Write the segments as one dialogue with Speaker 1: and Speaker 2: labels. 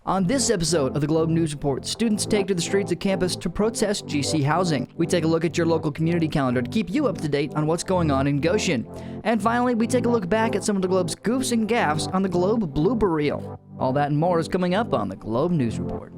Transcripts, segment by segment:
Speaker 1: On this episode of the Globe News Report, students take to the streets of campus to protest GC housing. We take a look at your local community calendar to keep you up to date on what's going on in Goshen. And finally, we take a look back at some of the Globe's goofs and gaffes on the Globe blooper reel. All that and more is coming up on the Globe News Report.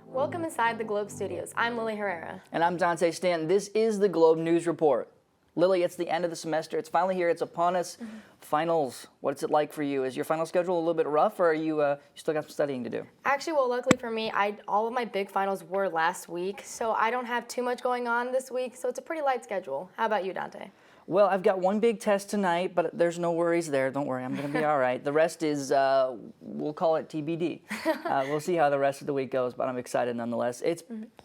Speaker 2: Welcome inside the Globe Studios. I'm Lily Herrera.
Speaker 1: And I'm Dante Stanton. This is the Globe News Report. Lily, it's the end of the semester. It's finally here. It's upon us. Finals. What's it like for you? Is your final schedule a little bit rough, or are you still got some studying to do?
Speaker 2: Actually, well, luckily for me, all of my big finals were last week, so I don't have too much going on this week, so it's a pretty light schedule. How about you, Dante?
Speaker 1: Well, I've got one big test tonight, but there's no worries there. Don't worry, I'm going to be all right. The rest is, we'll call it TBD. We'll see how the rest of the week goes, but I'm excited nonetheless.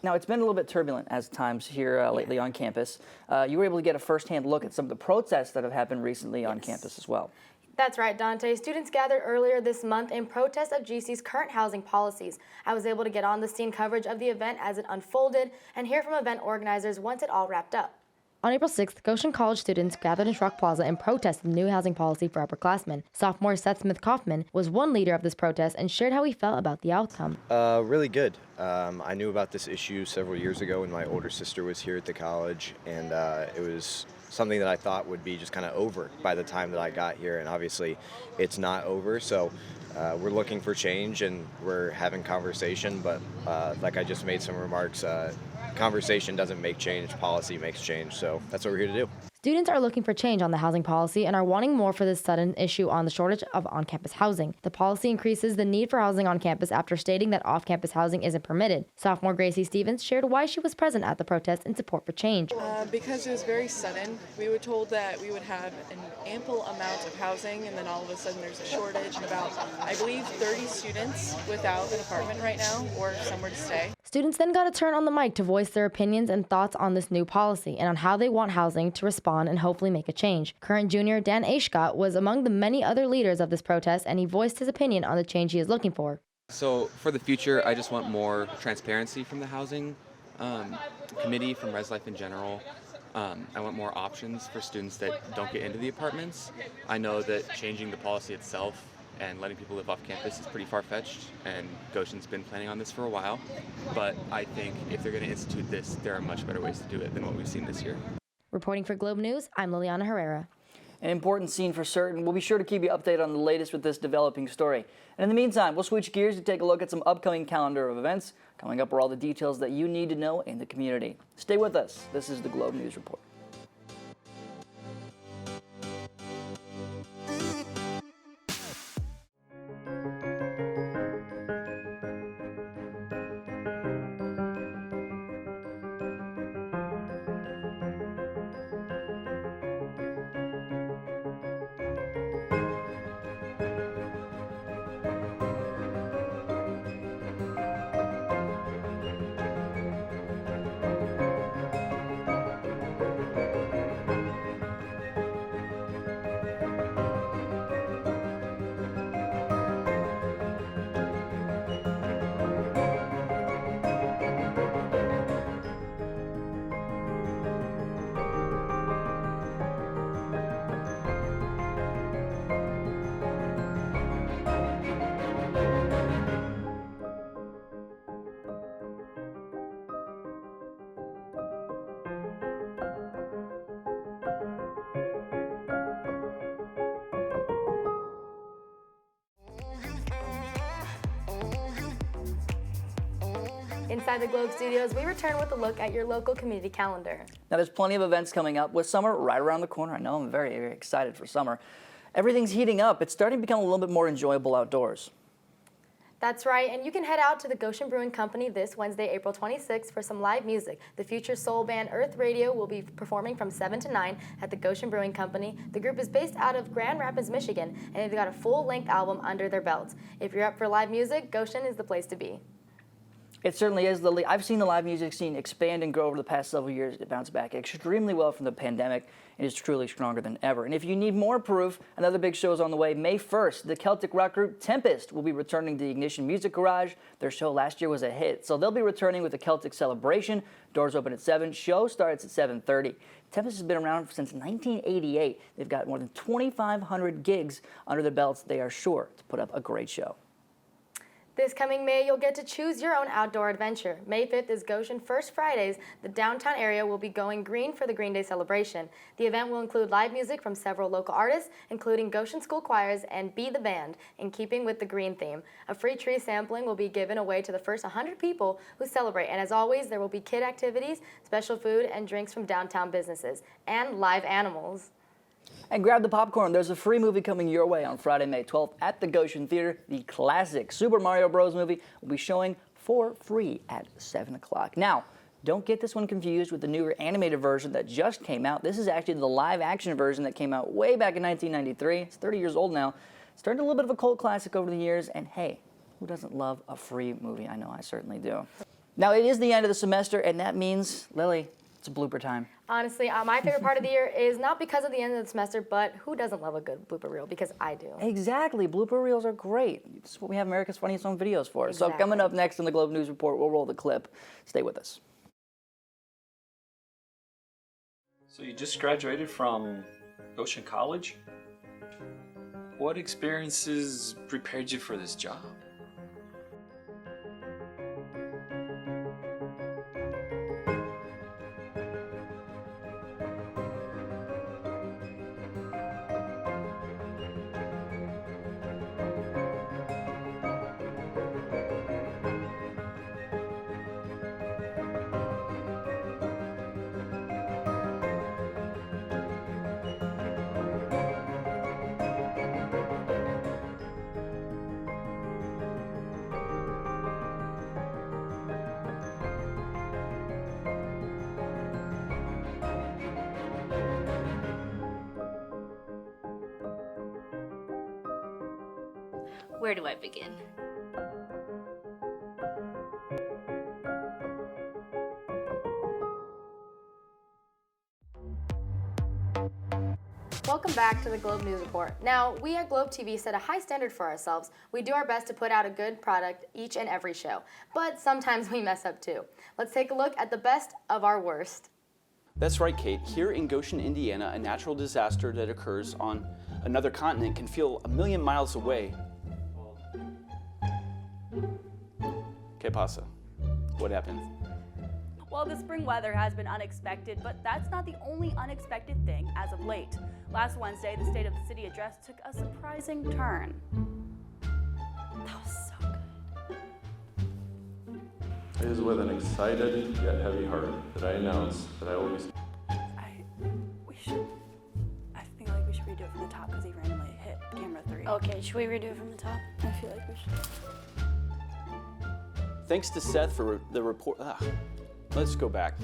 Speaker 1: Now, it's been a little bit turbulent as times here lately on campus. You were able to get a first-hand look at some of the protests that have happened recently on campus as well.
Speaker 2: That's right, Dante. Students gathered earlier this month in protest of GC's current housing policies. I was able to get on the scene coverage of the event as it unfolded and hear from event organizers once it all wrapped up.
Speaker 3: On April 6th, Goshen College students gathered in Schrock Plaza and protested the new housing policy for upperclassmen. Sophomore Seth Smith-Kaufman was one leader of this protest and shared how he felt about the outcome.
Speaker 4: Really good. I knew about this issue several years ago when my older sister was here at the college, and it was something that I thought would be just kind of over by the time that I got here, and obviously it's not over, so we're looking for change and we're having conversation, but like I just made some remarks, conversation doesn't make change, policy makes change, so that's what we're here to do.
Speaker 3: Students are looking for change on the housing policy and are wanting more for this sudden issue on the shortage of on-campus housing. The policy increases the need for housing on campus after stating that off-campus housing isn't permitted. Sophomore Gracie Stevens shared why she was present at the protest in support for change.
Speaker 5: Because it was very sudden. We were told that we would have an ample amount of housing, and then all of a sudden there's a shortage and about, I believe, 30 students without an apartment right now or somewhere to stay.
Speaker 3: Students then got a turn on the mic to voice their opinions and thoughts on this new policy and on how they want housing to respond and hopefully make a change. Current junior Dan Ashcott was among the many other leaders of this protest, and he voiced his opinion on the change he is looking for.
Speaker 6: So for the future, I just want more transparency from the housing committee, from Res Life in general. I want more options for students that don't get into the apartments. I know that changing the policy itself and letting people live off campus is pretty far-fetched, and Goshen's been planning on this for a while, but I think if they're going to institute this, there are much better ways to do it than what we've seen this year.
Speaker 3: Reporting for Globe News, I'm Liliana Herrera.
Speaker 1: An important scene for certain. We'll be sure to keep you updated on the latest with this developing story. And in the meantime, we'll switch gears to take a look at some upcoming calendar of events. Coming up are all the details that you need to know in the community. Stay with us. This is the Globe News Report.
Speaker 2: Inside the Globe Studios, we return with a look at your local community calendar.
Speaker 1: Now, there's plenty of events coming up with summer right around the corner. I know I'm very, very excited for summer. Everything's heating up. It's starting to become a little bit more enjoyable outdoors.
Speaker 2: That's right, and you can head out to the Goshen Brewing Company this Wednesday, April 26th for some live music. The future soul band Earth Radio will be performing from 7 to 9 at the Goshen Brewing Company. The group is based out of Grand Rapids, Michigan, and they've got a full-length album under their belts. If you're up for live music, Goshen is the place to be.
Speaker 1: It certainly is. I've seen the live music scene expand and grow over the past several years. It bounced back extremely well from the pandemic and is truly stronger than ever. And if you need more proof, another big show is on the way. May 1st, the Celtic rock group Tempest will be returning to the Ignition Music Garage. Their show last year was a hit, so they'll be returning with a Celtic celebration. Doors open at 7. Show starts at 7:30. Tempest has been around since 1988. They've got more than 2,500 gigs under their belts. They are sure to put up a great show.
Speaker 2: This coming May, you'll get to choose your own outdoor adventure. May 5th is Goshen First Fridays. The downtown area will be going green for the Green Day celebration. The event will include live music from several local artists, including Goshen School Choirs and Be the Band, in keeping with the green theme. A free tree sampling will be given away to the first 100 people who celebrate. And as always, there will be kid activities, special food, and drinks from downtown businesses, and live animals.
Speaker 1: And grab the popcorn. There's a free movie coming your way on Friday, May 12th at the Goshen Theater. The classic Super Mario Bros. Movie will be showing for free at 7 o'clock. Now, don't get this one confused with the newer animated version that just came out. This is actually the live-action version that came out way back in 1993. It's 30 years old now. It's turned a little bit of a cult classic over the years, and hey, who doesn't love a free movie? I know I certainly do. Now, it is the end of the semester, and that means, Lily, it's a blooper time.
Speaker 2: Honestly, my favorite part of the year is not because of the end of the semester, but who doesn't love a good blooper reel? Because I do.
Speaker 1: Exactly. Blooper reels are great. It's what we have America's Funniest Home Videos for.
Speaker 2: Exactly.
Speaker 1: So coming up next on the Globe News Report, we'll roll the clip. Stay with us.
Speaker 7: So you just graduated from Goshen College? What experiences prepared you for this job?
Speaker 8: Where do I begin?
Speaker 2: Welcome back to the Globe News Report. Now, we at Globe TV set a high standard for ourselves. We do our best to put out a good product each and every show, but sometimes we mess up too. Let's take a look at the best of our worst.
Speaker 9: That's right, Kate. Here in Goshen, Indiana, a natural disaster that occurs on another continent can feel a million miles away. ¿Qué pasa? What happened?
Speaker 10: Well, the spring weather has been unexpected, but that's not the only unexpected thing as of late. Last Wednesday, the State of the City address took a surprising turn. That was so good.
Speaker 11: It is with an excited yet heavy heart that I announce that I will be...
Speaker 10: I feel like we should redo it from the top because he randomly hit camera 3.
Speaker 8: Okay, should we redo it from the top?
Speaker 10: I feel like we should.
Speaker 9: Thanks to Seth for the report. Let's go back.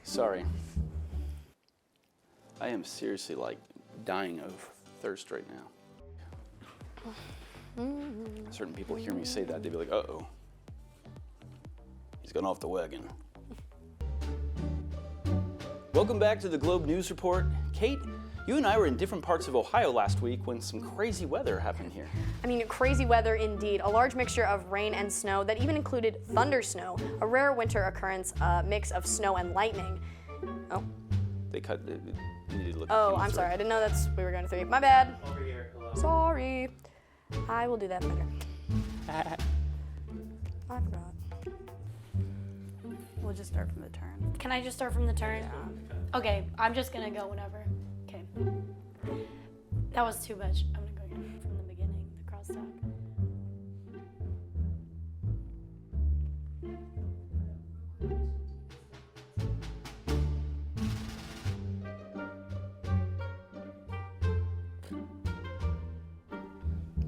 Speaker 9: Sorry. I am seriously like dying of thirst right now. Certain people hear me say that, they'd be like, uh-oh. He's gone off the wagon. Welcome back to the Globe News Report. Kate, you and I were in different parts of Ohio last week when some crazy weather happened here.
Speaker 12: I mean, crazy weather indeed. A large mixture of rain and snow that even included thunder snow, a rare winter occurrence, a mix of snow and lightning. Oh.
Speaker 9: They cut. You need to look
Speaker 12: Oh, I'm sorry. I didn't know we were going to 3. My bad. Over here. Hello. Sorry. I will do that better. I forgot.
Speaker 10: We'll just start from the turn.
Speaker 8: Can I just start from the turn?
Speaker 10: Yeah.
Speaker 8: Okay, I'm just gonna go whenever. Okay. That was too much. I'm gonna go again from the beginning, the crosstalk.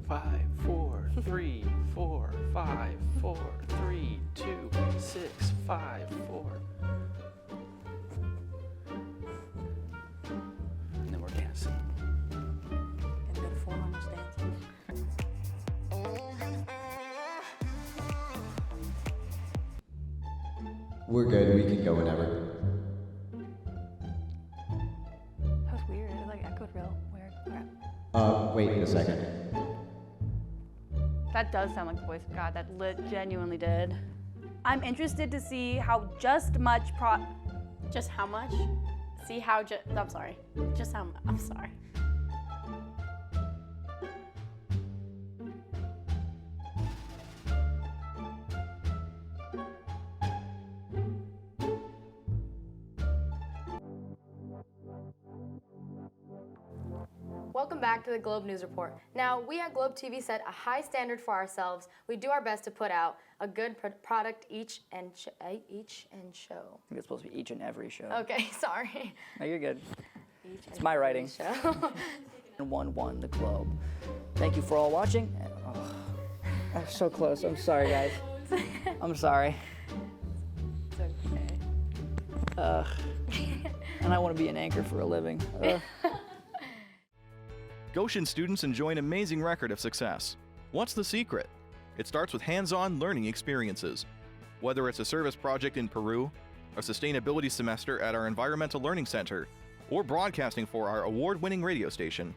Speaker 9: Five, 4, 3, 4, 5, 4, 3, 2, 6, 5, 4. And then we're dancing.
Speaker 12: Gonna go to 4 minutes dancing.
Speaker 13: We're good. We can go whenever.
Speaker 10: That was weird. It like echoed real weird. Okay.
Speaker 13: Wait a second.
Speaker 10: That does sound like the voice of God. That genuinely did. I'm interested to see how just how much?
Speaker 8: See how I'm sorry. Just how I'm sorry.
Speaker 2: Welcome back to the Globe News Report. Now, we at Globe TV set a high standard for ourselves. We do our best to put out a good product each and show.
Speaker 1: I think it's supposed to be each and every show.
Speaker 2: Okay, sorry.
Speaker 1: No, you're good. It's my writing. And 1-1 the Globe. Thank you for all watching. Oh, I'm so close. I'm sorry, guys. I'm sorry.
Speaker 2: It's okay.
Speaker 1: And I want to be an anchor for a living.
Speaker 14: Goshen students enjoy an amazing record of success. What's the secret? It starts with hands-on learning experiences. Whether it's a service project in Peru, a sustainability semester at our Environmental Learning Center, or broadcasting for our award-winning radio station,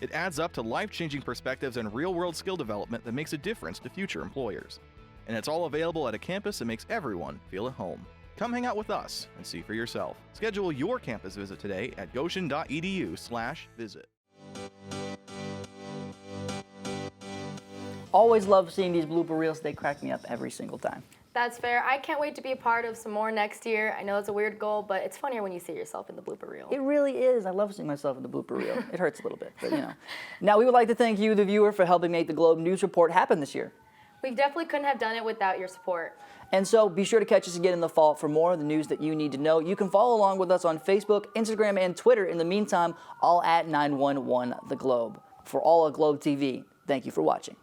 Speaker 14: it adds up to life-changing perspectives and real-world skill development that makes a difference to future employers. And it's all available at a campus that makes everyone feel at home. Come hang out with us and see for yourself. Schedule your campus visit today at goshen.edu/visit.
Speaker 1: Always love seeing these blooper reels. They crack me up every single time.
Speaker 2: That's fair. I can't wait to be a part of some more next year. I know it's a weird goal, but it's funnier when you see yourself in the blooper reel.
Speaker 1: It really is. I love seeing myself in the blooper reel. It hurts a little bit, but you know. Now, we would like to thank you, the viewer, for helping make the Globe News Report happen this year.
Speaker 2: We definitely couldn't have done it without your support.
Speaker 1: And so be sure to catch us again in the fall for more of the news that you need to know. You can follow along with us on Facebook, Instagram, and Twitter. In the meantime, all at 911 The Globe. For all of Globe TV, thank you for watching.